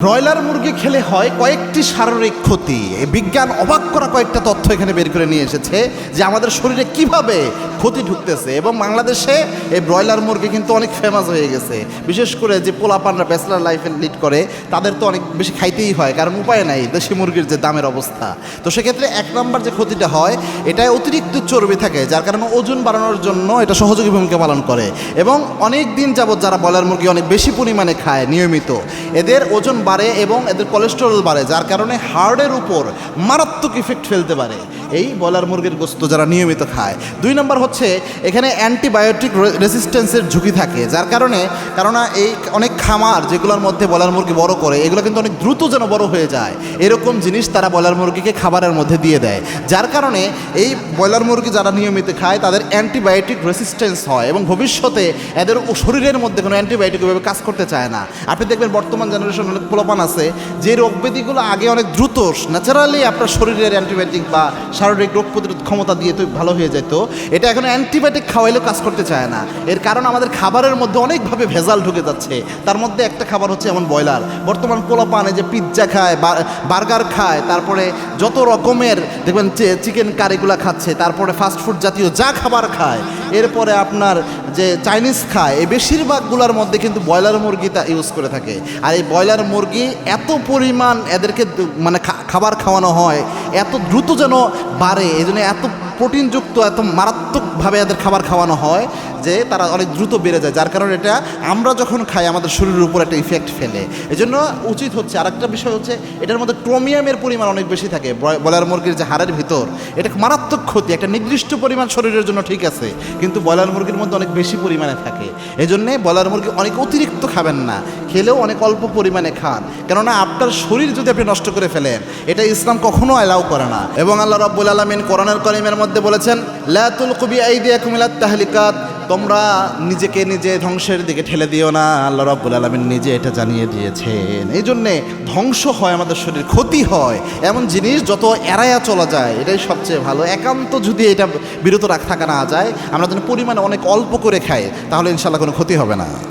Broiler মুরগি খেলে হয় কয়েকটি শারীরিক ক্ষতি। বিজ্ঞান অবাক করা কয়েকটা তথ্য এখানে বের করে নিয়ে এসেছে যে আমাদের শরীরে কিভাবে ক্ষতি ঢুকতেছে। এবং বাংলাদেশে এই ব্রয়লার মুরগি কিন্তু অনেক ফেমাস হয়ে গেছে, বিশেষ করে যে পোলাপানরা ব্যাচেলার লাইফে লিড করে তাদের তো অনেক বেশি খাইতেই হয়, কারণ উপায় নাই দেশি মুরগির যে দামের অবস্থা। তো সেক্ষেত্রে এক নম্বর যে ক্ষতিটা হয়, এটায় অতিরিক্ত চর্বি থাকে, যার কারণে ওজন বাড়ানোর জন্য এটা সহযোগী ভূমিকা পালন করে। এবং অনেক দিন যাবৎ যারা ব্রয়লার মুরগি অনেক বেশি পরিমাণে খায় নিয়মিত, এদের ওজন বাড়ে এবং এদের কোলেস্টেরল বাড়ে, যার কারণে হার্টের উপর মারাত্মক ইফেক্ট ফেলতে পারে এই ব্রয়লার মুরগির গোস্ত যারা নিয়মিত খায়। দুই নম্বর হচ্ছে এখানে অ্যান্টিবায়োটিক রেসিস্ট্যান্সের ঝুঁকি থাকে, যার কারণে এই অনেক খামার যেগুলোর মধ্যে ব্রয়লার মুরগি বড় করে, এগুলো কিন্তু অনেক দ্রুত যেন বড় হয়ে যায় এরকম জিনিস তারা ব্রয়লার মুরগিকে খাবারের মধ্যে দিয়ে দেয়, যার কারণে এই ব্রয়লার মুরগি যারা নিয়মিত খায় তাদের অ্যান্টিবায়োটিক রেসিস্ট্যান্স হয় এবং ভবিষ্যতে এদের শরীরের মধ্যে কোনো অ্যান্টিবায়োটিক ওইভাবে কাজ করতে চায় না। আপনি দেখবেন বর্তমান জেনারেশন অনেক পোলাপান আছে যে রোগ ব্যাধিগুলো আগে অনেক দ্রুত ন্যাচারালি আপনার শরীরের অ্যান্টিবায়োটিক বা শারীরিক রোগ প্রতিরোধ ক্ষমতা দিয়ে তো ভালো হয়ে যেত, এটা এখন অ্যান্টিবায়োটিক খাওয়াইলেও কাজ করতে চায় না। এর কারণ আমাদের খাবারের মধ্যে অনেকভাবে ভেজাল ঢুকে যাচ্ছে। তার মধ্যে একটা খাবার হচ্ছে এমন ব্রয়লার। বর্তমান পোলাপানে যে পিৎজা খায়, বার্গার খায়, তারপরে যত রকমের দেখবেন চিকেন কারিগুলা খাচ্ছে, তারপরে ফাস্টফুড জাতীয় যা খাবার খায়, এরপরে আপনার যে চাইনিজ খায়, এই বেশিরভাগগুলোর মধ্যে কিন্তু ব্রয়লার মুরগি তা ইউজ করে থাকে। আর এই ব্রয়লার মুরগি এত পরিমাণ এদেরকে মানে খাবার খাওয়ানো হয়, এত দ্রুত যেন বাড়ে, এই জন্য এত প্রোটিনযুক্ত এত মারাত্মকভাবে এদের খাবার খাওয়ানো হয় যে তারা অনেক দ্রুত বেড়ে যায়, যার কারণে এটা আমরা যখন খাই আমাদের শরীরের উপর একটা ইফেক্ট ফেলে। এই জন্য উচিত হচ্ছে, আরেকটা বিষয় হচ্ছে এটার মধ্যে ক্রোমিয়ামের পরিমাণ অনেক বেশি থাকে ব্রয়লার মুরগির যে হাড়ের ভিতর, এটা মারাত্মক ক্ষতি। একটা নির্দিষ্ট পরিমাণ শরীরের জন্য ঠিক আছে, কিন্তু ব্রয়লার মুরগির মধ্যে অনেক বেশি পরিমাণে থাকে। এই জন্যে ব্রয়লার মুরগি অনেক অতিরিক্ত খাবেন না, খেলেও অনেক অল্প পরিমাণে খান, কেননা আপনার শরীর যদি আপনি নষ্ট করে ফেলেন এটা ইসলাম কখনো অ্যালাউ করে না। এবং আল্লাহ রাব্বুল আলামিন কোরআনুল কারীমের মধ্যে বলেছেন, লা তুলকু বিআইদিকুম ইলাত তাহলিকাত, তোমরা নিজেকে নিজে ধ্বংসের দিকে ঠেলে দিও না। আল্লাহ রাব্বুল আলামিন নিজে এটা জানিয়ে দিয়েছেন। এই জন্যে ধ্বংস হয় আমাদের শরীর, ক্ষতি হয়, এমন জিনিস যত এড়াইয়া চলা যায় এটাই সবচেয়ে ভালো। একান্ত যদি এটা বিরত থাকা না যায়, আমরা যেন পরিমাণে অনেক অল্প করে খাই, তাহলে ইনশাআল্লাহ কোনো ক্ষতি হবে না।